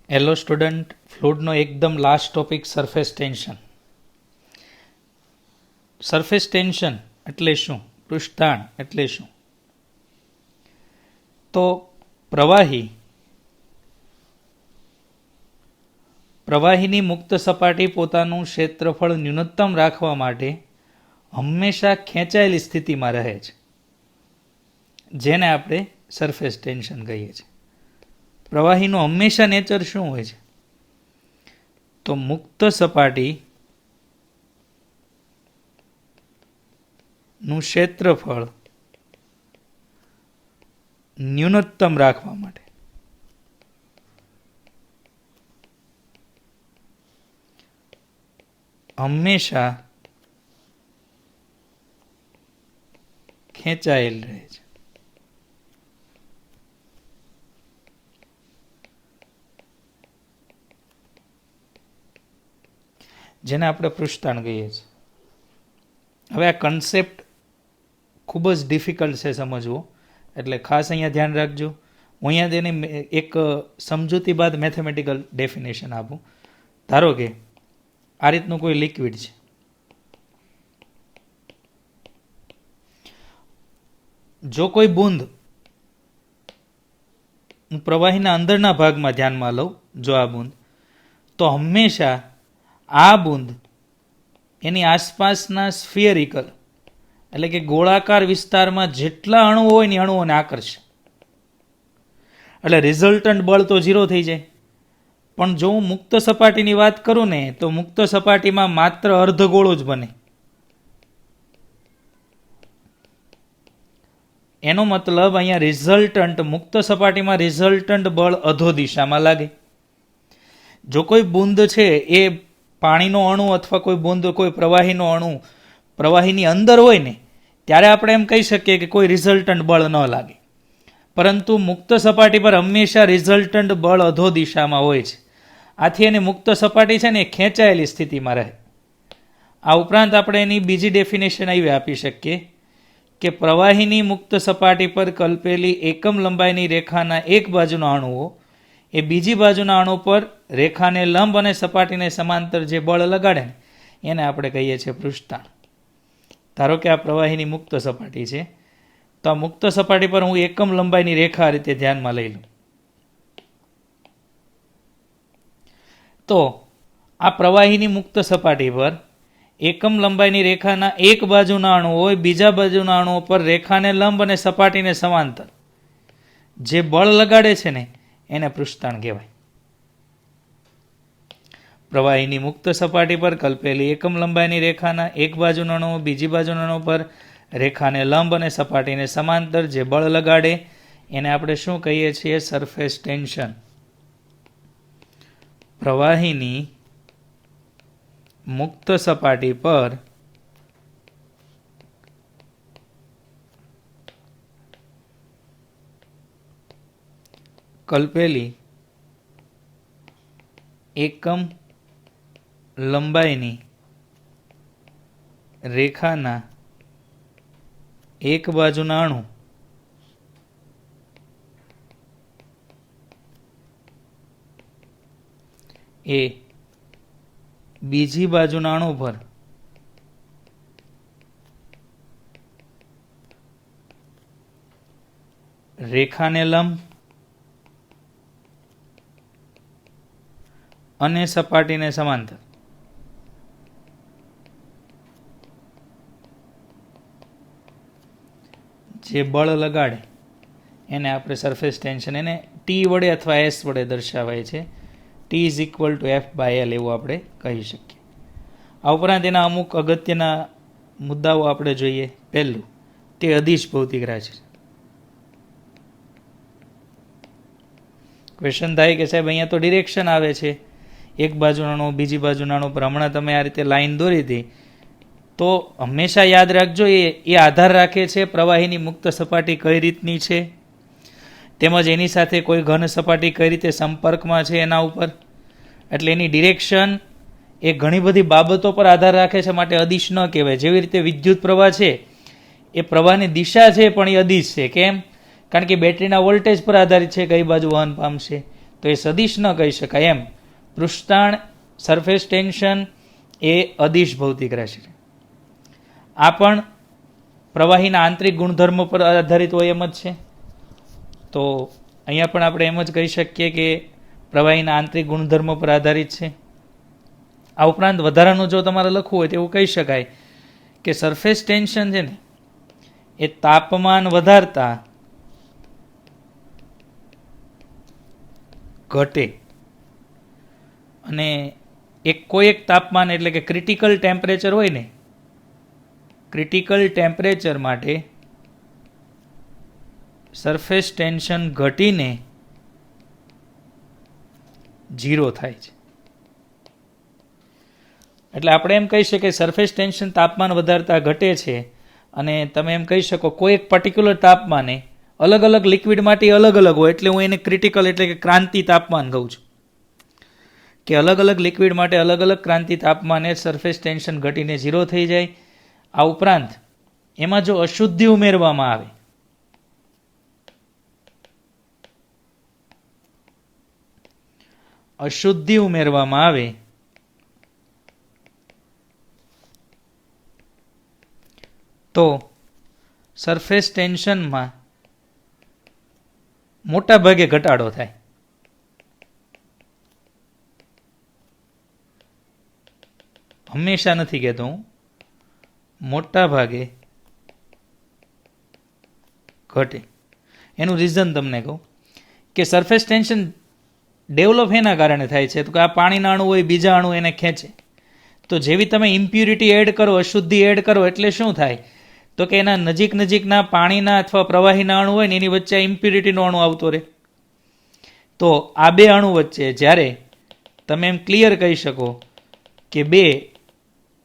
Hello student, ફ્લુઇડનો એકદમ last topic surface tension. Surface tension એટલે શું? પૃષ્ઠતાણ એટલે શું? તો પ્રવાહીની મુક્ત સપાટી પોતાનું ક્ષેત્રફળ ન્યૂનતમ રાખવા માટે હંમેશા ખેંચાયેલી સ્થિતિમાં રહે છે, જેને આપણે સરફેસ ટેન્શન કહીએ છીએ. પ્રવાહીનું હંમેશા નેચર શું હોય છે? તો મુક્ત સપાટી નું ક્ષેત્રફળ ન્યૂનતમ રાખવા માટે હંમેશા ખેંચાયેલ રહે છે. જેને આપણે પૃષ્ઠતાણ કહીએ છીએ. હવે આ કન્સેપ્ટ ખૂબ જ ડિફિકલ્ટ છે સમજવો, એટલે ખાસ અહીંયા ધ્યાન રાખજો. હું અહીંયા તેની એક સમજૂતી બાદ મેથેમેટિકલ ડેફિનેશન આપું. ધારો કે આ રીતનું કોઈ લિક્વિડ છે, જો કોઈ બૂંદ હું પ્રવાહીના અંદરના ભાગમાં ધ્યાનમાં લઉં, જો આ બૂંદ, તો હંમેશા આ બૂંદ એની આસપાસના સ્ફિયરિકલ એટલે કે ગોળાકાર વિસ્તારમાં જેટલા અણુઓ હોય ને અણુઓને આકર્ષે, એટલે રિઝલ્ટન્ટ બળ તો 0 થઈ જાય. પણ જો હું મુક્ત સપાટીની વાત કરું ને, તો મુક્ત સપાટીમાં માત્ર અર્ધગોળો જ બને. એનો મતલબ અહીંયા રિઝલ્ટન્ટ મુક્ત સપાટીમાં રિઝલ્ટન્ટ બળ અધો દિશામાં લાગે. જો કોઈ બૂંદ છે એ પાણીનો અણુ અથવા કોઈ બૂંદ કોઈ પ્રવાહીનો અણુ પ્રવાહીની અંદર હોય ને, ત્યારે આપણે એમ કહી શકીએ કે કોઈ રિઝલ્ટન્ટ બળ ન લાગે. પરંતુ મુક્ત સપાટી પર હંમેશા રિઝલ્ટન્ટ બળ અધો દિશામાં હોય છે. આથી એની મુક્ત સપાટી છે ને એ ખેંચાયેલી સ્થિતિમાં રહે. આ ઉપરાંત આપણે એની બીજી ડેફિનેશન એવી આપી શકીએ કે પ્રવાહીની મુક્ત સપાટી પર કલ્પેલી એકમ લંબાઈની રેખાના એક બાજુના અણુઓ એ બીજી બાજુના અણુ પર રેખાને લંબ અને સપાટીને સમાંતર જે બળ લગાડે ને, એને આપણે કહીએ છીએ પૃષ્ઠતાણ. ધારો કે આ પ્રવાહીની મુક્ત સપાટી છે, તો આ મુક્ત સપાટી પર હું એકમ લંબાઈની રેખા આ રીતે ધ્યાનમાં લઈ લઉં, તો આ પ્રવાહીની મુક્ત સપાટી પર એકમ લંબાઈની રેખાના એક બાજુના અણુ હોય, બીજા બાજુના અણુઓ પર રેખાને લંબ અને સપાટીને સમાંતર જે બળ લગાડે છે ને, એને પૃષ્ઠતાણ કહેવાય. પ્રવાહીની મુક્ત સપાટી પર કલ્પેલી એકમ લંબાઈની રેખાના એક બાજુના અણુ બીજી બાજુના અણુ પર રેખાને લંબ અને સપાટીને સમાંતર જે બળ લગાડે, એને આપણે શું કહીએ છીએ? Surface tension. પ્રવાહીની મુક્ત સપાટી પર કલ્પેલી એકમ લંબાઈની રેખાના એક બાજુના અણુ એ બીજી બાજુના અણુ પર રેખાને લંબ અને સપાટીને સમાંતર જે બળ લગાડે, એને આપણે સરફેસ ટેન્શન, એને ટી વડે અથવા એસ વડે દર્શાવાય છે. T=F/L એવું આપણે કહી શકીએ. આ ઉપરાંત એના અમુક અગત્યના મુદ્દાઓ આપણે જોઈએ. પહેલું, તે અદિશ ભૌતિક રાશિ છે. ક્વેશ્ચન થાય કે સાહેબ અહીંયા તો ડિરેક્શન આવે છે, એક બાજુના અણુ બીજી બાજુના અણુ પર, હમણાં તમે આ રીતે લાઈન દોરી હતી, તો હંમેશા યાદ રાખજો એ આધાર રાખે છે પ્રવાહીની મુક્ત સપાટી કઈ રીતની છે, તેમજ એની સાથે કોઈ ઘન સપાટી કઈ રીતે સંપર્કમાં છે એના ઉપર. એટલે એની ડિરેક્શન એ ઘણી બધી બાબતો પર આધાર રાખે છે, માટે અદિશ ન કહેવાય. જેવી રીતે વિદ્યુત પ્રવાહ છે એ પ્રવાહની દિશા છે પણ એ અદિશ છે. કેમ? કારણ કે બેટરીના વોલ્ટેજ પર આધારિત છે કઈ બાજુ વહન પામશે. તો એ સદિશ ન કહી શકાય. એમ પૃષ્ઠતાણ, સરફેસ ટેન્શન એ અદિશ ભૌતિક રાશિ છે. આ પણ પ્રવાહીના આંતરિક ગુણધર્મો પર આધારિત હોય એમ જ છે. તો અહીંયા પણ આપણે એમ જ કહી શકીએ કે પ્રવાહીના આંતરિક ગુણધર્મો પર આધારિત છે. આ ઉપરાંત વધારાનું જો તમારે લખવું હોય તો એવું કહી શકાય કે સરફેસ ટેન્શન છે ને એ તાપમાન વધારતા ઘટે, અને કોઈ એક તાપમાન એટલે કે ક્રિટિકલ ટેમ્પરેચર હોય ને, ક્રિટિકલ ટેમ્પરેચર માટે સરફેસ ટેન્શન ઘટીને 0 થાય છે. એટલે આપણે એમ કહી શકીએ સરફેસ ટેન્શન તાપમાન વધારતા ઘટે છે, અને તમે એમ કહી શકો કોઈ એક પર્ટિક્યુલર તાપમાને અલગ અલગ લિક્વિડ માટે અલગ અલગ હોય, એટલે હું એને ક્રિટિકલ એટલે કે ક્રાંતિ તાપમાન કહું છું, કે અલગ અલગ લિક્વિડ માટે અલગ અલગ ક્રાંતિ તાપમાને સરફેસ ટેન્શન ઘટીને 0 થઈ જાય. આ ઉપરાંત એમાં જો અશુદ્ધિ ઉમેરવામાં આવે, તો સરફેસ ટેન્શનમાં મોટા ભાગે ઘટાડો થાય. હંમેશા નથી કહેતો હું, મોટા ભાગે ઘટે. એનું રીઝન તમને કહું કે સરફેસ ટેન્શન ડેવલપ એના કારણે થાય છે તો કે આ પાણીના અણુ હોય, બીજા અણુ એને ખેંચે. તો જેવી તમે ઇમ્પ્યુરિટી એડ કરો, અશુદ્ધિ એડ કરો, એટલે શું થાય તો કે એના નજીકના પાણીના અથવા પ્રવાહીના અણુ હોય ને એની વચ્ચે ઇમ્પ્યુરિટીનો અણુ આવતો રહે. તો આ બે અણુ વચ્ચે જ્યારે તમે એમ ક્લિયર કહી શકો કે બે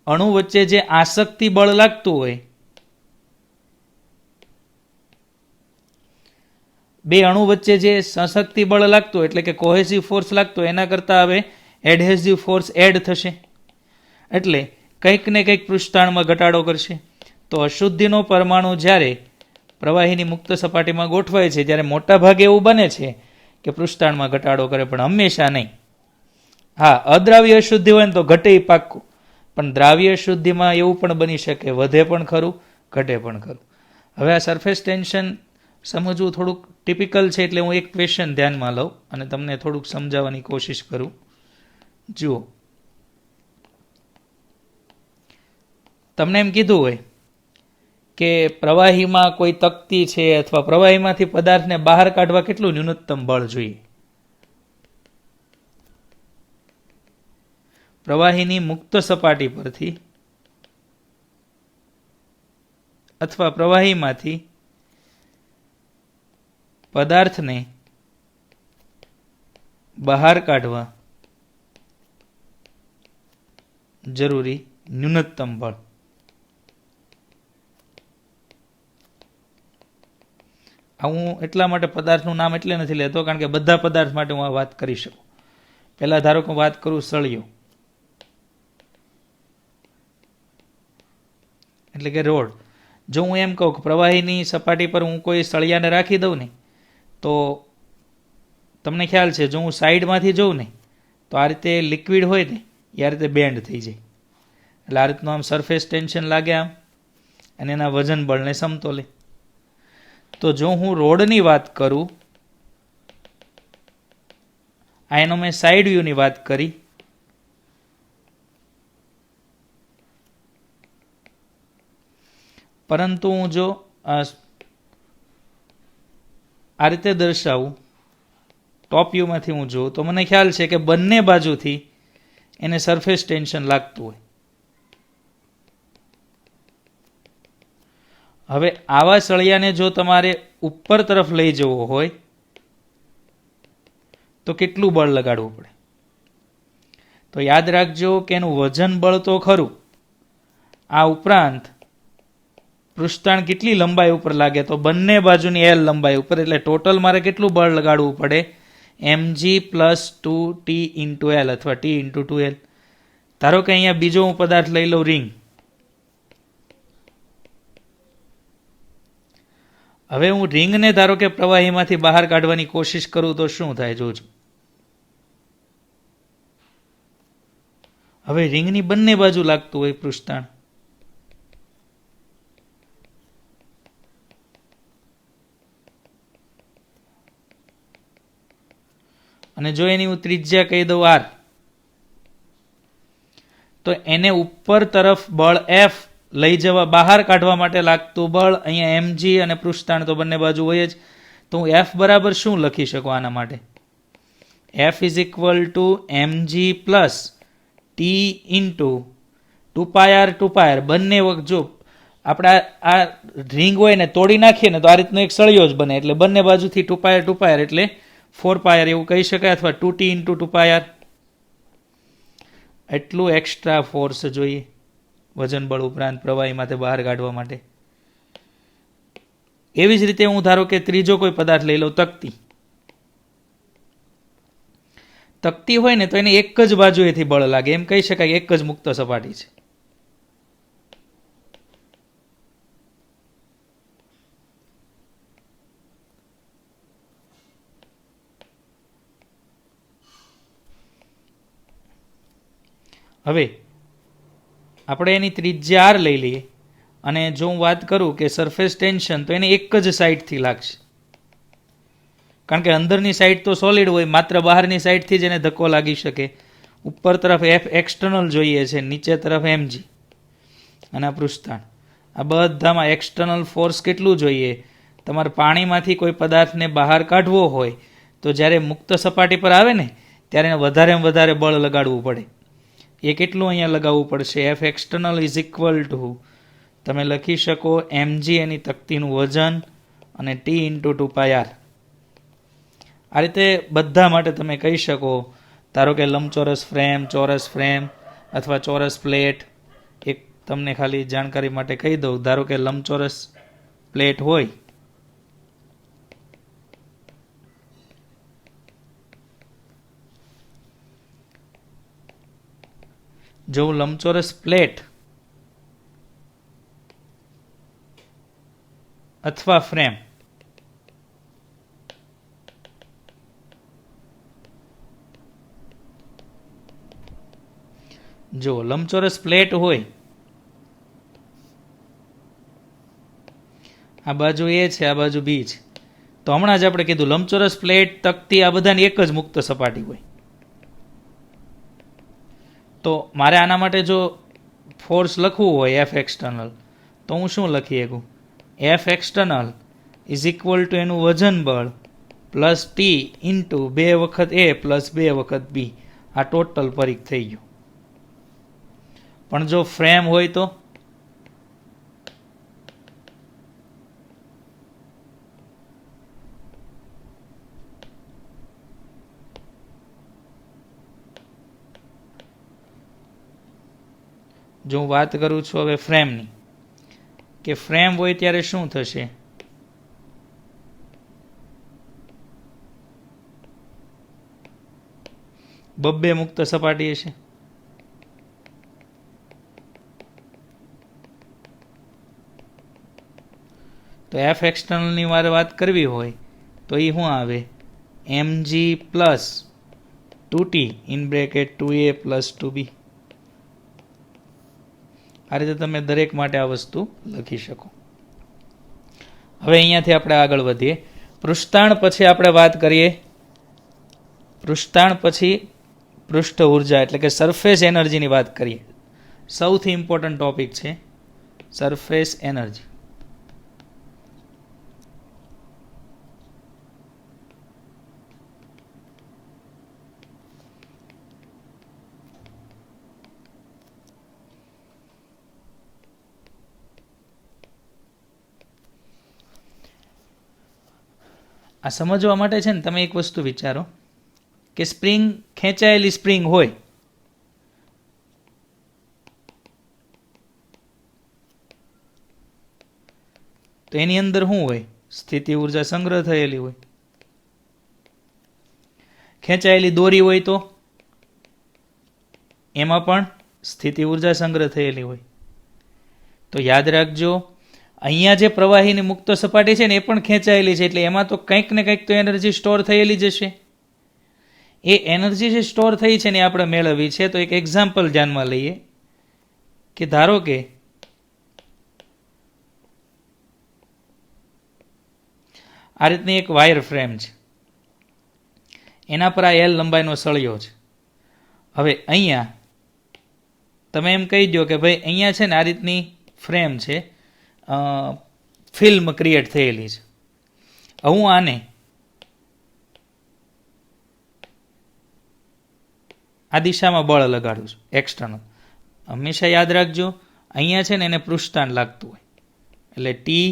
અણુ વચ્ચે જે આસક્તિ બળ લાગતું હોય, બે અણુ વચ્ચે જે સશક્તિ બળ લાગતું હોય એટલે કે કોહેસિવ ફોર્સ લાગતો એના કરતાં હવે એડહેસિવ ફોર્સ એડ થશે, એટલે કંઈક ને કંઈક પૃષ્ઠતાણમાં ઘટાડો કરશે. તો અશુદ્ધિનો પરમાણુ જ્યારે પ્રવાહીની મુક્ત સપાટીમાં ગોઠવાય છે જ્યારે મોટા ભાગે એવું બને છે કે પૃષ્ઠતાણમાં ઘટાડો કરે, પણ હંમેશા નહીં. હા, અદ્રાવ્ય અશુદ્ધિ હોય ને તો ઘટે પાક્કું, પણ દ્રાવ્ય અશુદ્ધિમાં એવું પણ બની શકે, વધે પણ ખરું, ઘટે પણ ખરું. હવે આ સરફેસ ટેન્શન સમજવું થોડુંક ટિપિકલ છે, એટલે હું એક ક્વેશ્ચન ધ્યાનમાં લઉં અને તમને થોડુંક સમજાવવાની કોશિશ કરું. જુઓ, તમને એમ કીધું હોય કે પ્રવાહીમાં કોઈ તકતી છે અથવા પ્રવાહીમાંથી પદાર્થને બહાર કાઢવા કેટલું ન્યૂનતમ બળ જોઈએ. પ્રવાહીની મુક્ત સપાટી પરથી અથવા પ્રવાહીમાંથી પદાર્થને બહાર કાઢવા જરૂરી ન્યૂનતમ બળ. હું એટલા માટે પદાર્થનું નામ એટલે નથી લેતો કારણ કે બધા પદાર્થ માટે હું આ વાત કરી શકું. પહેલા ધારો કે વાત કરું સળિયો એટલે કે રોડ. જો હું એમ કહું કે પ્રવાહીની સપાટી પર હું કોઈ સળિયાને રાખી દઉં ને તો તમને ખ્યાલ છે જો હું સાઈડમાંથી જોઉં ને તો આ રીતે લિક્વિડ હોય ને એ આ રીતે બેન્ડ થઈ જાય, એટલે આ રીતનું આમ સરફેસ ટેન્શન લાગે આમ, અને એના વજન બળને સમતોલે. તો જો હું રોડની વાત કરું, આ એનો મેં સાઈડ વ્યૂની વાત કરી, પરંતુ હું જો આ રીતે દર્શાવું ટોપ વ્યૂમાંથી હું જોઉં તો મને ખ્યાલ છે કે બંને બાજુથી એને સરફેસ ટેન્શન લાગતું હોય. હવે આવા સળિયાને જો તમારે ઉપર તરફ લઈ જવો હોય તો કેટલું બળ લગાડવું પડે? તો યાદ રાખજો કે એનું વજન બળ તો ખરું, આ ઉપરાંત પૃષ્ઠતાણ કેટલી લંબાઈ ઉપર લાગે તો બંને બાજુની એલ લંબાઈ ઉપર, એટલે ટોટલ મારે કેટલું બળ લગાડવું પડે? mg plus 2t into L અથવા t ઇન્ટુ 2l. ધારો કે અહીંયા બીજો હું પદાર્થ લઈ લઉં રિંગ. હવે હું રિંગને ધારો કે પ્રવાહીમાંથી બહાર કાઢવાની કોશિશ કરું તો શું થાય જોજો. હવે રિંગની બંને બાજુ લાગતું હોય પૃષ્ઠતાણ, અને જો એની હું ત્રિજ્યા કહી દઉં r, તો એને ઉપર તરફ બળ F લઈ જવા બહાર કાઢવા માટે લાગતું બળ અહીંયા mg અને પૃષ્ઠતાણ તો બંને બાજુ હોય જ. તો હું F બરાબર શું લખી શકું આના માટે? F is equal two mg plus T into 2πr બંને વખત. જો આપણે આ રિંગ હોય ને તોડી નાખીએ ને તો આ રીતનો એક સળિયો જ બને, એટલે બંને બાજુથી 2πr એટલે 4πr એવું કહી શકાય, અથવા 2t ઇન્ટુ 2πr. એટલું એક્સ્ટ્રા ફોર્સ જોઈએ વજન બળ ઉપરાંત પ્રવાહીમાંથી બહાર કાઢવા માટે. એવી જ રીતે હું ધારો કે ત્રીજો કોઈ પદાર્થ લઈ લઉં, તકતી. તકતી હોય ને તો એને એક જ બાજુએથી બળ લાગે, એમ કહી શકાય એક જ મુક્ત સપાટી છે. હવે આપણે એની ત્રિજ્યા r લઈ લઈએ, અને જો હું વાત કરું કે સરફેસ ટેન્શન, તો એને એક જ સાઈડથી લાગશે, કારણ કે અંદરની સાઈડ તો સોલિડ હોય, માત્ર બહારની સાઈડથી જ એને ધક્કો લાગી શકે. ઉપર તરફ F એક્સટર્નલ જોઈએ છે, નીચે તરફ mg અને આ પૃષ્ઠતાણ. આ બધામાં એક્સટર્નલ ફોર્સ કેટલું જોઈએ? તમારે પાણીમાંથી કોઈ પદાર્થને બહાર કાઢવો હોય તો જ્યારે મુક્ત સપાટી પર આવે ને ત્યારે એને વધારેમાં વધારે બળ લગાડવું પડે. એ કેટલું અહીંયા લગાવવું પડશે? F external is equal two તમે લખી શકો mg એની તકતીનું વજન અને t ઇન્ટુ 2πr. આ રીતે બધા માટે તમે કહી શકો. ધારો કે લંબચોરસ ફ્રેમ, ચોરસ ફ્રેમ અથવા ચોરસ પ્લેટ. એક તમને ખાલી જાણકારી માટે કહી દઉં, ધારો કે લંબચોરસ પ્લેટ હોય, જો લંબચોરસ પ્લેટ અથવા ફ્રેમ જો લંબચોરસ પ્લેટ હોય, આ બાજુ A છે, આ બાજુ B છે, તો હમણાં જ આપણે કીધું લંબચોરસ પ્લેટ, તકતી, આ બધાની એક જ મુક્ત સપાટી હોય. તો મારે આના માટે જો ફોર્સ લખવું હોય F એક્સટર્નલ, તો હું શું લખી શકું? F external is equal two એનું વજન બળ પ્લસ ટી ઇન્ટુ 2 વખત A પ્લસ 2 વખત B. આ ટોટલ પરિઘ થઈ ગયું. પણ જો ફ્રેમ હોય તો જો હું વાત કરું છું હવે ફ્રેમની, કે ફ્રેમ હોય ત્યારે શું થશે? બબ્બે મુક્ત સપાટી હશે. તો F એક્સટર્નલની મારે વાત કરવી હોય તો એ શું આવે? mg plus 2t in bracket 2a plus 2b. આ રીતે તમે દરેક માટે આ વસ્તુ લખી શકો. હવે અહીંયાથી આપણે આગળ વધીએ. પૃષ્ઠતાણ પછી આપણે વાત કરીએ, પૃષ્ઠતાણ પછી પૃષ્ઠ ઉર્જા એટલે કે સરફેસ એનર્જીની વાત કરીએ. સૌથી ઇમ્પોર્ટન્ટ ટોપિક છે સરફેસ એનર્જી. આ સમજવા માટે છે ને તમે એક વસ્તુ વિચારો કે સ્પ્રિંગ, ખેંચાયેલી સ્પ્રિંગ હોય તો એની અંદર શું હોય? સ્થિતિ ઉર્જા સંગ્રહ થયેલી હોય. ખેંચાયેલી દોરી હોય તો એમાં પણ સ્થિતિ ઉર્જા સંગ્રહ થયેલી હોય. તો યાદ રાખજો, અહીંયા જે પ્રવાહીની મુક્ત સપાટી છે ને એ પણ ખેંચાયેલી છે, એટલે એમાં તો કંઈક ને કંઈક તો એનર્જી સ્ટોર થયેલી જ હશે. એ એનર્જી જે સ્ટોર થઈ છે ને એ આપણે મેળવવી છે. તો એક એક્ઝામ્પલ ધ્યાનમાં લઈએ કે ધારો કે આ રીતની એક વાયર ફ્રેમ છે, એના પર આ એલ લંબાઈનો સળિયો છે. હવે અહીંયા તમે એમ કહી દો કે ભાઈ અહીંયા છે ને આ રીતની ફ્રેમ છે, ફિલ્મ ક્રિએટ થયેલી છે. હું આને આ દિશામાં બળ લગાડું છું એક્સટર્નલ. હંમેશા યાદ રાખજો અહીંયા છે ને એને પૃષ્ઠતાણ લાગતું હોય એટલે ટી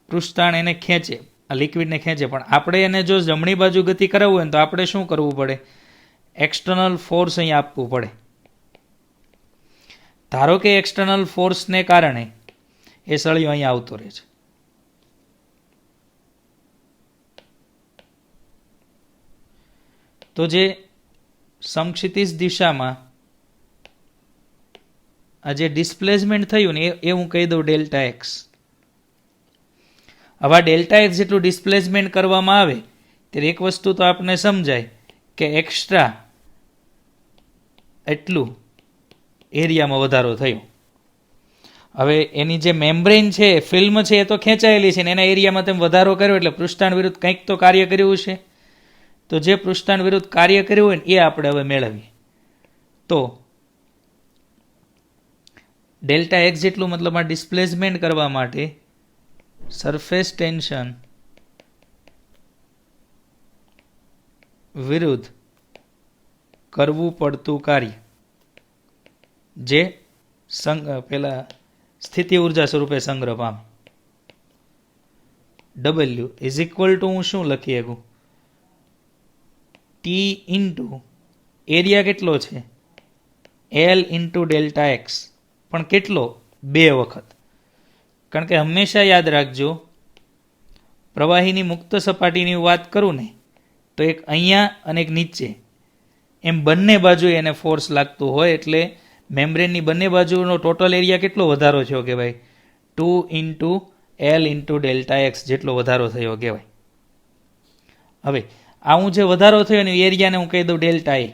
પૃષ્ઠતાણ એને ખેંચે, આ લિક્વિડને ખેંચે. પણ આપણે એને જો જમણી બાજુ ગતિ કરાવવું હોય તો આપણે શું કરવું પડે? એક્સટર્નલ ફોર્સ અહીંયા આપવું પડે. ધારો કે એક્સટર્નલ ફોર્સને કારણે એ સળિયો અહીંયા આવતો રહે છે. તો જે સમક્ષિતિજ દિશામાં આ જે ડિસ્પ્લેસમેન્ટ થયું ને એ હું કહી દઉં ડેલ્ટા એક્સ. હવે ડેલ્ટા એક્સ જેટલું ડિસ્પ્લેસમેન્ટ કરવામાં આવે ત્યારે એક વસ્તુ તો આપણને સમજાય કે એક્સ્ટ્રા એટલું એરિયામાં વધારો થયો. હવે એની જે મેમ્બ્રેન છે, ફિલ્મ છે, એ તો ખેંચાયેલી છે ને એના એરિયામાં તેમ વધારો કર્યો એટલે પૃષ્ઠતાણ વિરુદ્ધ કંઈક તો કાર્ય કર્યું છે. તો જે પૃષ્ઠતાણ વિરુદ્ધ કાર્ય કર્યું હોય ને એ આપણે હવે મેળવીએ. તો ડેલ્ટા એક્સ જેટલું મતલબ આ ડિસ્પ્લેસમેન્ટ કરવા માટે સરફેસ ટેન્શન વિરુદ્ધ કરવું પડતું કાર્ય જે પેલા સ્થિતિ ઉર્જા સ્વરૂપે સંગ્રહ પામે. W ઇઝ ઇક્વલ ટુ હું શું લખી શકું? ટી ઇન્ટુ એરિયા કેટલો છે? L into delta x. પણ કેટલો? 2 વખત. કારણ કે હંમેશા યાદ રાખજો પ્રવાહીની મુક્ત સપાટીની વાત કરું ને તો એક અહીંયા અને એક નીચે એમ બંને બાજુ એને ફોર્સ લાગતું હોય એટલે મેમ્બ્રેનની બંને બાજુનો ટોટલ એરિયા કેટલો વધારો થયો કહેવાય? 2 into L into delta x જેટલો વધારો થયો કહેવાય. હવે આ હું જે વધારો થયો ને એરિયાને હું કહી દઉં ડેલ્ટા એ.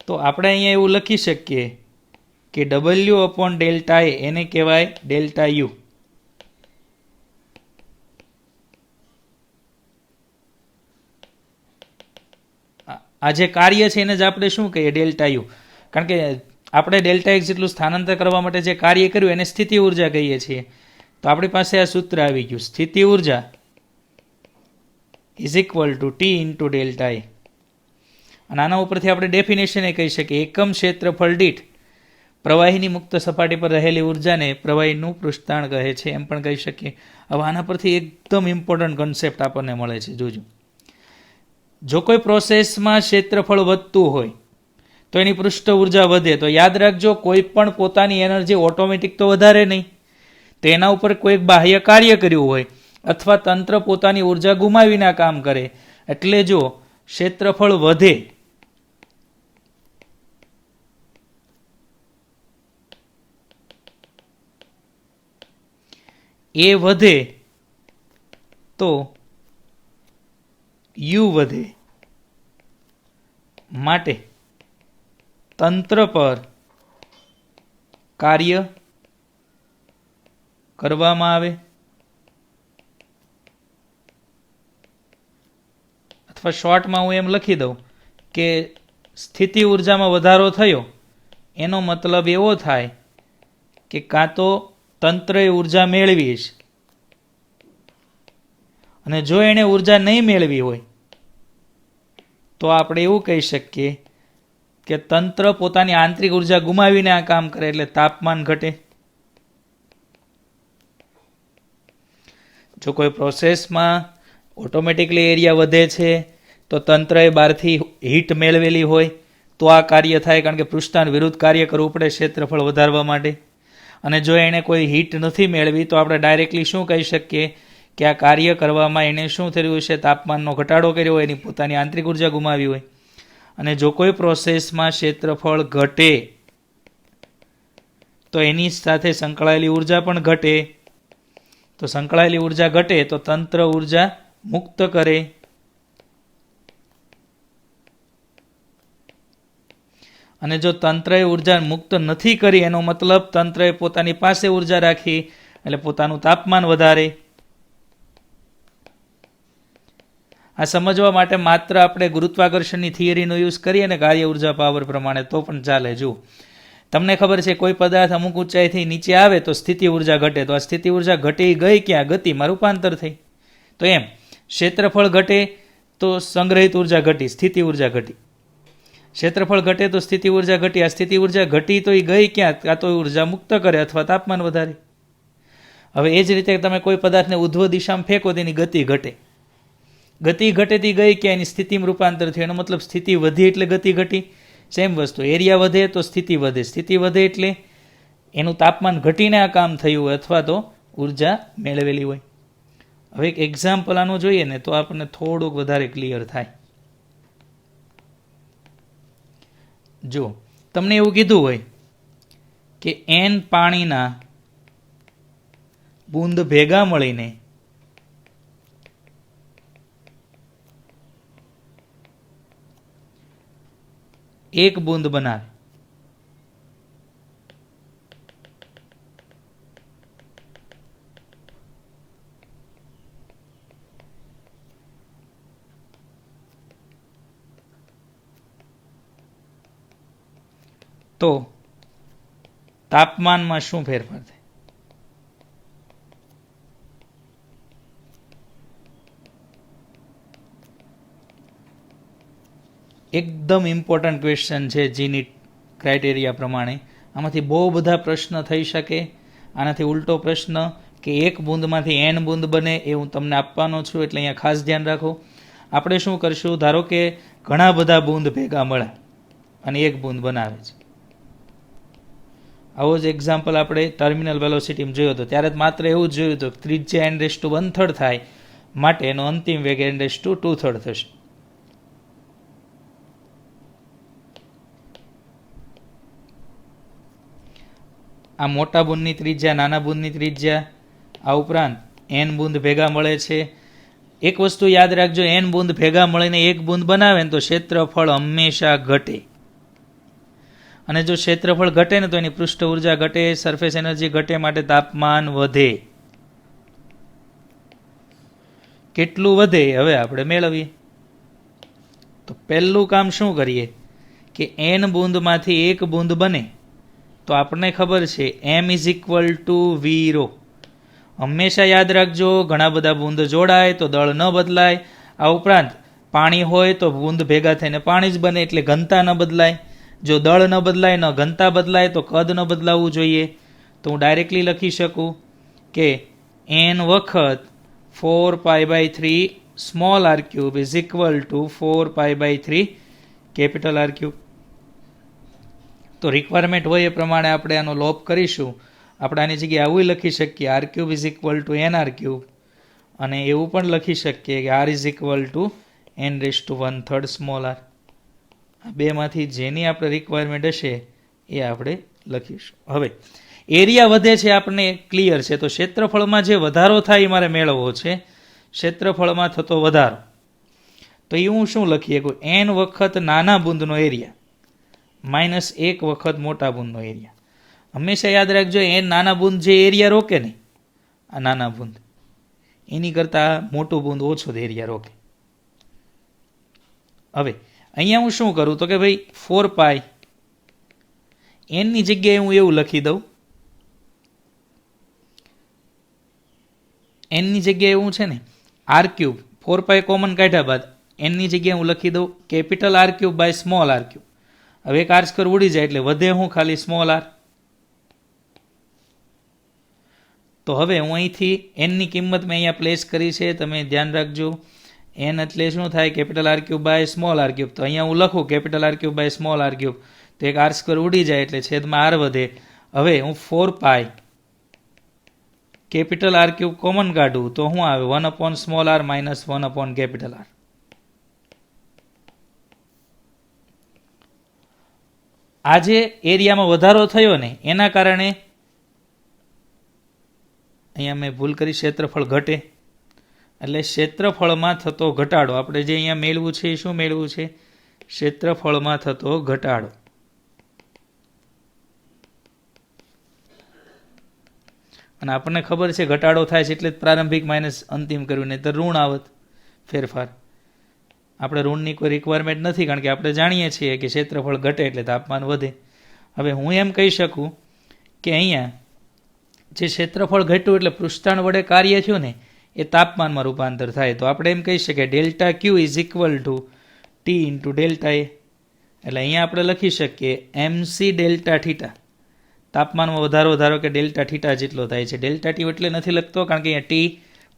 તો આપણે અહીંયા એવું લખી શકીએ કે W અપોન ડેલ્ટા એ એને કહેવાય ડેલ્ટા યુ. આ જે કાર્ય છે એને જ આપણે શું કહીએ? Delta you. કારણ કે આપણે ડેલ્ટા એક્સ જેટલું સ્થાનાંતર કરવા માટે જે કાર્ય કર્યું એને સ્થિતિ ઉર્જા કહીએ છીએ. તો આપણી પાસે આ સૂત્ર આવી ગયું, સ્થિતિ ઉર્જા is equal to T into delta A. અને આના ઉપરથી આપણે ડેફિનેશન એ કહી શકીએ એકમ ક્ષેત્રફળ દીઠ પ્રવાહીની મુક્ત સપાટી પર રહેલી ઉર્જાને પ્રવાહીનું પૃષ્ઠતાણ કહે છે એમ પણ કહી શકીએ. હવે આના પરથી એકદમ ઇમ્પોર્ટન્ટ કન્સેપ્ટ આપણને મળે છે. જોજો, જો કોઈ પ્રોસેસમાં ક્ષેત્રફળ વધતું હોય તો એની પૃષ્ઠ ઉર્જા વધે. તો યાદ રાખજો કોઈ પણ પોતાની એનર્જી ઓટોમેટિક તો વધારે નહીં. તો એના ઉપર કોઈ બાહ્ય કાર્ય કર્યું હોય અથવા તંત્ર પોતાની ઉર્જા ગુમાવીને કામ કરે એટલે જો ક્ષેત્રફળ વધે એ વધે તો યુ વધે. માટે તંત્ર પર કાર્ય કરવામાં આવે અથવા શોર્ટમાં હું એમ લખી દઉં કે સ્થિતિ ઉર્જામાં વધારો થયો એનો મતલબ એવો થાય કે કાં તો તંત્રએ ઉર્જા મેળવી છે અને જો એણે ઉર્જા નહીં મેળવી હોય તો આપણે એવું કહી શકીએ કે તંત્ર પોતાની આંતરિક ઉર્જા ગુમાવીને આ કામ કરે એટલે તાપમાન ઘટે. જો કોઈ પ્રોસેસમાં ઓટોમેટિકલી એરિયા વધે છે તો તંત્રએ બહારથી હીટ મેળવેલી હોય તો આ કાર્ય થાય, કારણ કે પૃષ્ઠતાણ વિરુદ્ધ કાર્ય કરવું પડે ક્ષેત્રફળ વધારવા માટે. અને જો એણે કોઈ હીટ નથી મેળવી તો આપણે ડાયરેક્ટલી શું કહી શકીએ કે આ કાર્ય કરવામાં એણે શું થયું છે? તાપમાનનો ઘટાડો કર્યો હોય, એની પોતાની આંતરિક ઉર્જા ગુમાવી હોય. અને જો કોઈ પ્રોસેસમાં ક્ષેત્રફળ ઘટે તો એની સાથે સંકળાયેલી ઉર્જા પણ ઘટે. તો સંકળાયેલી ઉર્જા ઘટે તો તંત્ર ઉર્જા મુક્ત કરે અને જો તંત્રએ ઉર્જા મુક્ત નથી કરી એનો મતલબ તંત્રએ પોતાની પાસે ઉર્જા રાખી એટલે પોતાનું તાપમાન વધારે. આ સમજવા માટે માત્ર આપણે ગુરુત્વાકર્ષણની થિયરીનો યુઝ કરીએ ને કાર્ય ઉર્જા પાવર પ્રમાણે તો પણ ચાલે. જુઓ, તમને ખબર છે કોઈ પદાર્થ અમુક ઊંચાઈથી નીચે આવે તો સ્થિતિ ઉર્જા ઘટે, તો આ સ્થિતિ ઉર્જા ઘટી ગઈ ક્યાં? ગતિમાં રૂપાંતર થઈ. તો એમ ક્ષેત્રફળ ઘટે તો સંગ્રહિત ઉર્જા ઘટી, સ્થિતિ ઉર્જા ઘટી. ક્ષેત્રફળ ઘટે તો સ્થિતિ ઉર્જા ઘટી. આ સ્થિતિ ઉર્જા ઘટી તો એ ગઈ ક્યાં? કાં તો ઉર્જા મુક્ત કરે અથવા તાપમાન વધારે. હવે એ જ રીતે તમે કોઈ પદાર્થને ઉધ્વ દિશામાં ફેંકો તેની ગતિ ઘટે. ગતિ ઘટેતી ગઈ ક્યાં? એની સ્થિતિમાં રૂપાંતર થયું. એનો મતલબ સ્થિતિ વધી એટલે ગતિ ઘટી. સેમ વસ્તુ, એરિયા વધે તો સ્થિતિ વધે, સ્થિતિ વધે એટલે એનું તાપમાન ઘટીને આ કામ થયું હોય અથવા તો ઉર્જા મેળવેલી હોય. હવે એક એક્ઝામ્પલ આનું જોઈએ ને તો આપણને થોડુંક વધારે ક્લિયર થાય. જો તમને એવું કીધું હોય કે n પાણીના બૂંદ ભેગા મળીને એક બૂંદ બનાવે, તો તાપમાનમાં શું ફેરફાર થાય? એકદમ ઇમ્પોર્ટન્ટ ક્વેશ્ચન છે જીની ક્રાઇટેરિયા પ્રમાણે. આમાંથી બહુ બધા પ્રશ્ન થઈ શકે. આનાથી ઉલટો પ્રશ્ન કે એક બૂંદમાંથી n બૂંદ બને એ હું તમને આપવાનો છું, એટલે અહીંયા ખાસ ધ્યાન રાખો. આપણે શું કરશું, ધારો કે ઘણા બધા બૂંદ ભેગા મળે અને એક બૂંદ બનાવે છે. આવો જ એક્ઝામ્પલ આપણે ટર્મિનલ વેલોસિટીમાં જોયો હતો. ત્યારે માત્ર એવું જ જોયું હતું કે ત્રિજ્યા n⁻1/3 થાય માટે એનો અંતિમ વેગ n⁻2/3 થશે. આ મોટા બૂંદની ત્રિજ્યા, નાના બૂંદની ત્રિજ્યા, આ ઉપરાંત n બૂંદ ભેગા મળે છે. એક વસ્તુ યાદ રાખજો, n બૂંદ ભેગા મળીને એક બૂંદ બનાવે ને તો ક્ષેત્રફળ હંમેશા ઘટે. અને જો ક્ષેત્રફળ ઘટે ને તો એની પૃષ્ઠ ઉર્જા ઘટે, સરફેસ એનર્જી ઘટે, માટે તાપમાન વધે. કેટલું વધે હવે આપણે મેળવીએ. તો પહેલું કામ શું કરીએ કે n બૂંદમાંથી એક બૂંદ બને તો આપણને ખબર છે m=v⁻. હંમેશા યાદ રાખજો, ઘણા બધા બૂંદ જોડાય તો દળ ન બદલાય. આ ઉપરાંત પાણી હોય તો બૂંદ ભેગા થઈને પાણી જ બને, એટલે ઘનતા ન બદલાય. જો દળ ન બદલાય, ન ઘનતા બદલાય તો કદ ન બદલાવવું જોઈએ. તો હું ડાયરેક્ટલી લખી શકું કે n વખત 4π/3 સ્મોલ r³ = 4π/3 કેપિટલ R³. તો રિક્વાયરમેન્ટ હોય એ પ્રમાણે આપણે આનો લોપ કરીશું. આપણે આની જગ્યાએ આવું લખી શકીએ r³ = nr³, અને એવું પણ લખી શકીએ કે r = n⁻1/3 સ્મોલ r. આ બેમાંથી જેની આપણે રિક્વાયરમેન્ટ હશે એ આપણે લખીશું. હવે એરિયા વધે છે આપણને ક્લિયર છે, તો ક્ષેત્રફળમાં જે વધારો થાય એ મારે મેળવવો છે. ક્ષેત્રફળમાં થતો વધારો તો એ હું શું લખીએ, n વખત નાના બૂંદનો એરિયા -1 વખત મોટા બૂંદનો એરિયા. હંમેશા યાદ રાખજો, n નાના બૂંદ જે એરિયા રોકે ને, આ નાના બૂંદ એની કરતાં મોટું બૂંદ ઓછો એરિયા રોકે. હવે અહીંયા હું શું કરું તો કે ભાઈ 4π n ની જગ્યાએ હું એવું લખી દઉં, n ની જગ્યાએ હું છે ને r³ 4π કોમન કાઢ્યા બાદ n ની જગ્યાએ હું લખી દઉં કેપિટલ R³ / સ્મોલ r³. હવે એક r² ઉડી જાય એટલે વધે હું ખાલી સ્મોલ r. તો હવે હું અહીંથી n ની કિંમત મેં અહીંયા પ્લેસ કરી છે, તમે ધ્યાન રાખજો. n એટલે શું થાય, કેપિટલ R³ / સ્મોલ r³. તો અહીંયા હું લખું કેપિટલ R³ / સ્મોલ r³, તો એક r² ઉડી જાય એટલે છેદમાં r વધે. હવે હું 4π કેપિટલ R³ કોમન કાઢું તો શું આવે, 1/સ્મોલ r - 1/કેપિટલ R. આ જે એરિયામાં વધારો થયો ને એના કારણે અહીંયા મેં ભૂલ કરી, ક્ષેત્રફળ ઘટે. એટલે ક્ષેત્રફળમાં થતો ઘટાડો આપણે જે અહીંયા મેળવું છે એ શું મેળવું છે, ક્ષેત્રફળમાં થતો ઘટાડો. અને આપણને ખબર છે ઘટાડો થાય છે એટલે જ પ્રારંભિક માઇનસ અંતિમ કર્યું, નહીં તો ઋણ આવત ફેરફાર. આપણે ઋણની કોઈ રિક્વાયરમેન્ટ નથી, કારણ કે આપણે જાણીએ છીએ કે ક્ષેત્રફળ ઘટે એટલે તાપમાન વધે. હવે હું એમ કહી શકું કે અહીંયા જે ક્ષેત્રફળ ઘટ્યું એટલે પૃષ્ઠાંત વડે કાર્ય થયું ને એ તાપમાનમાં રૂપાંતર થાય. તો આપણે એમ કહી શકીએ delta Q is equal to T into delta A. એટલે અહીંયા આપણે લખી શકીએ MC ડેલ્ટા થીટા. તાપમાનમાં વધારો ધારો કે ડેલ્ટા થીટા જેટલો થાય છે. ડેલ્ટા ટી એટલે નથી લખતો, કારણ કે અહીંયા ટી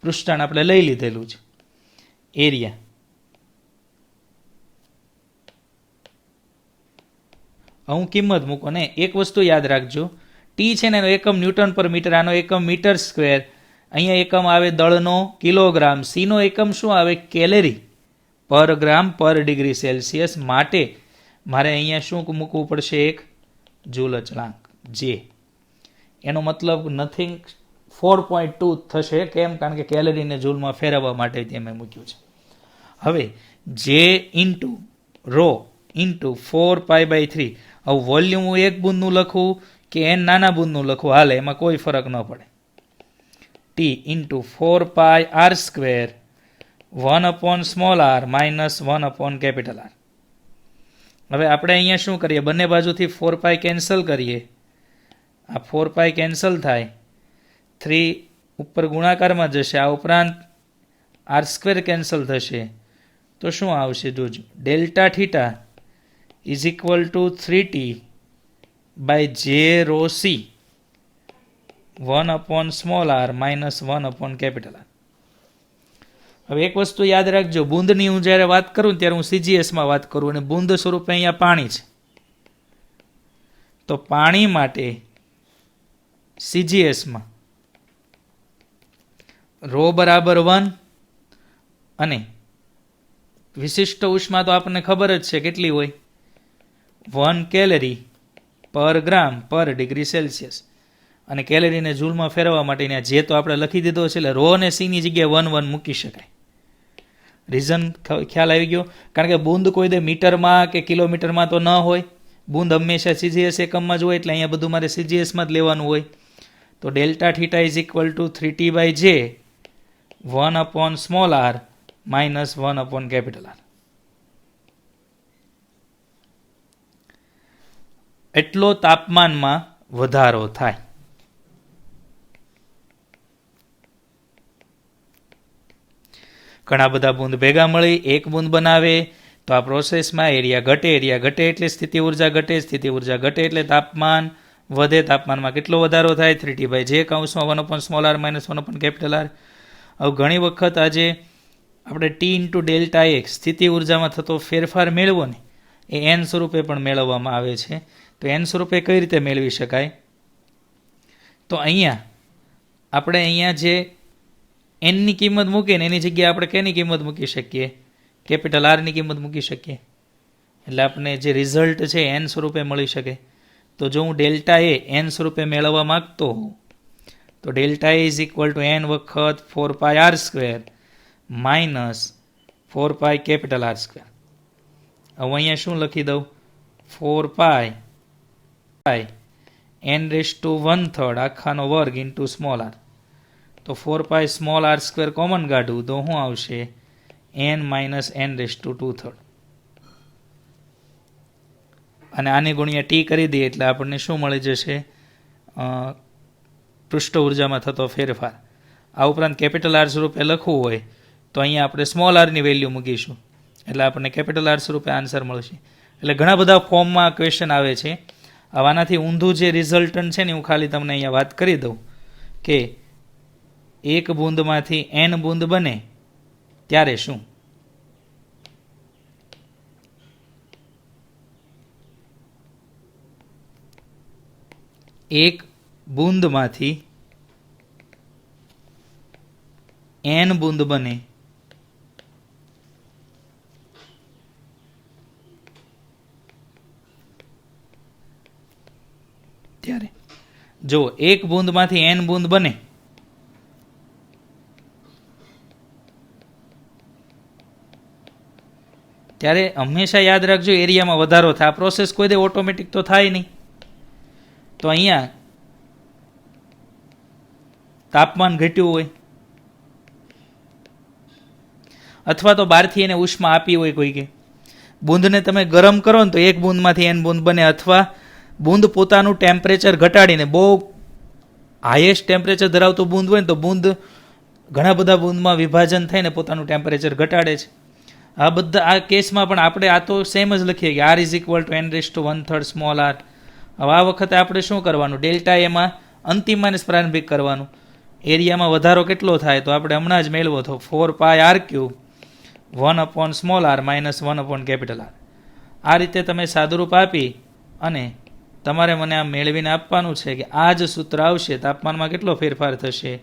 પૃષ્ઠાંત આપણે લઈ લીધેલું છે. એરિયા હું કિંમત મૂકો ને. એક વસ્તુ યાદ રાખજો, ટી છે ને એનો એકમ ન્યૂટન પર મીટર, આનો એકમ મીટર સ્ક્વેર. અહીંયા એકમ આવે દળનો કિલોગ્રામ, સીનો એકમ શું આવે કેલેરી પર ગ્રામ પર ડિગ્રી સેલ્સિયસ. માટે મારે અહીંયા શું મૂકવું પડશે? એક જૂલ અચળાંક જે. એનો મતલબ નથિંગ 4.2 થશે. કેમ? કારણ કે કેલરીને જૂલમાં ફેરવવા માટે ત્યાં મેં મૂક્યું છે. હવે જે ઇન્ટુ રો ઇન્ટુ 4π/3. હવે વોલ્યુમ હું એક બૂંદનું લખું કે એન નાના બૂંદનું લખું હાલે, એમાં કોઈ ફરક ન પડે. T into 4πr², 1/r minus 1/R. હવે આપણે અહીંયા શું કરીએ? બંને બાજુથી 4π કેન્સલ કરીએ. આ 4π કેન્સલ થાય, 3 ઉપર ગુણાકારમાં જશે. આ ઉપરાંત r² કેન્સલ થશે. તો શું આવશે જોજો? Delta theta is equal to 3t/j rho c 1/r minus 1/R. હવે એક વસ્તુ યાદ રાખજો, બૂંદની હું જ્યારે વાત કરું ત્યારે હું CGSમાં વાત કરું, અને બૂંદ સ્વરૂપે અહીંયા પાણી છે. તો પાણી માટે CGSમાં રો બરાબર 1 અને વિશિષ્ટ ઉષ્મા તો આપણને ખબર જ છે કેટલી હોય, 1 કેલરી પર ગ્રામ પર ડિગ્રી સેલ્સિયસ. અને કેલરીને જૂલમાં ફેરવવા માટેની જે તો આપણે લખી દીધો છે, એટલે રો અને સીની જગ્યાએ 1 મૂકી શકાય. રીઝન ખ્યાલ આવી ગયો? કારણ કે બૂંદ કોઈ દે મીટરમાં કે કિલોમીટરમાં તો ન હોય, બૂંદ હંમેશા CGS એકમમાં જ હોય, એટલે અહીંયા બધું મારે CGSમાં જ લેવાનું હોય. તો delta theta is equal to 3t/j 1/r minus 1/R. એટલો તાપમાનમાં વધારો થાય. ઘણા બધા બૂંદ ભેગા મળી એક બૂંદ બનાવે તો આ પ્રોસેસમાં એરિયા ઘટે. એરિયા ઘટે એટલે સ્થિતિ ઉર્જા ઘટે. સ્થિતિ ઉર્જા ઘટે એટલે તાપમાન વધે. તાપમાનમાં કેટલો વધારો થાય? 3t/j કૌંસમાં 1/r માઇનસ 1/R. હવે ઘણી વખત આજે આપણે ટી ઇન્ટુ ડેલ્ટા એક સ્થિતિ ઉર્જામાં થતો ફેરફાર મેળવો ને એ એન સ્વરૂપે પણ મેળવવામાં આવે છે. તો એન સ્વરૂપે કઈ રીતે મેળવી શકાય? તો અહીંયા આપણે અહીંયા જે એનની કિંમત મૂકીને એની જગ્યાએ આપણે કેની કિંમત મૂકી શકીએ? કેપિટલ આરની કિંમત મૂકી શકીએ. એટલે આપણે જે રિઝલ્ટ છે એન સ્વરૂપે મળી શકે. તો જો હું ડેલ્ટા એ એન સ્વરૂપે મેળવવા માંગતો હોઉં તો delta A is equal two n વખત 4πr² માઇનસ 4π કેપિટલ R². હવે અહીંયા શું લખી દઉં? 4π n⁻⁴ આખાનો વર્ગ ઇન્ટુ સ્મોલ r. તો 4π સ્મોલ r² કોમન કાઢું તો શું આવશે? n minus n⁻². અને આની ગુણ્યા ટી કરી દઈએ એટલે આપણને શું મળી જશે? પૃષ્ઠ ઉર્જામાં થતો ફેરફાર. આ ઉપરાંત કેપિટલ આર સ્વરૂપે લખવું હોય તો અહીંયા આપણે સ્મોલ આરની વેલ્યુ મૂકીશું એટલે આપણને કેપિટલ આર સ્વરૂપે આન્સર મળશે. એટલે ઘણા બધા ફોર્મમાં ક્વેશ્ચન આવે છે. આનાથી ઊંધું જે રિઝલ્ટન્ટ છે ને હું ખાલી તમને અહીંયા વાત કરી દઉં કે એક બૂંદમાંથી n બૂંદ બને ત્યારે શું? એક બૂંદમાંથી n બૂંદ બને ત્યારે જો એક બૂંદમાંથી n બૂંદ બને ત્યારે હંમેશા યાદ રાખજો એરિયામાં વધારો થાય. આ પ્રોસેસ કોઈ દે ઓટોમેટિક તો થાય નહીં. તો અહીંયા તાપમાન ઘટ્યું હોય, અથવા તો બહારથી એને ઉષ્મા આપી હોય કોઈ કે બૂંદને તમે ગરમ કરો ને તો એક બૂંદમાંથી એન બૂંદ બને, અથવા બૂંદ પોતાનું ટેમ્પરેચર ઘટાડીને બહુ હાઈએસ્ટ ટેમ્પરેચર ધરાવતું બૂંદ હોય ને તો બૂંદ ઘણા બધા બૂંદમાં વિભાજન થઈને પોતાનું ટેમ્પરેચર ઘટાડે છે. આ બધા આ કેસમાં પણ આપણે આ તો સેમ જ લખીએ કે R is equal to n⁻1/3 small r. હવે આ વખતે આપણે શું કરવાનું, ડેલ્ટા એમાં અંતિમ માઇનસ પ્રારંભિક કરવાનું. એરિયામાં વધારો કેટલો થાય તો આપણે હમણાં જ મેળવો તો 4πr³ 1 small r minus 1 capital R. આ રીતે તમે સાદુરૂપ આપી અને તમારે મને આ મેળવીને આપવાનું છે કે આ જ સૂત્ર આવશે, તાપમાનમાં કેટલો ફેરફાર થશે,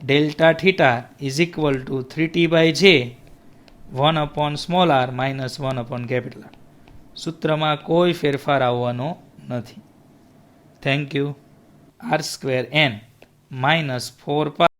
delta theta is equal to 3T/J 1 small r minus 1 capital R. સૂત્રમાં કોઈ ફેરફાર આવવાનો નથી. Thank you. r² n - 4π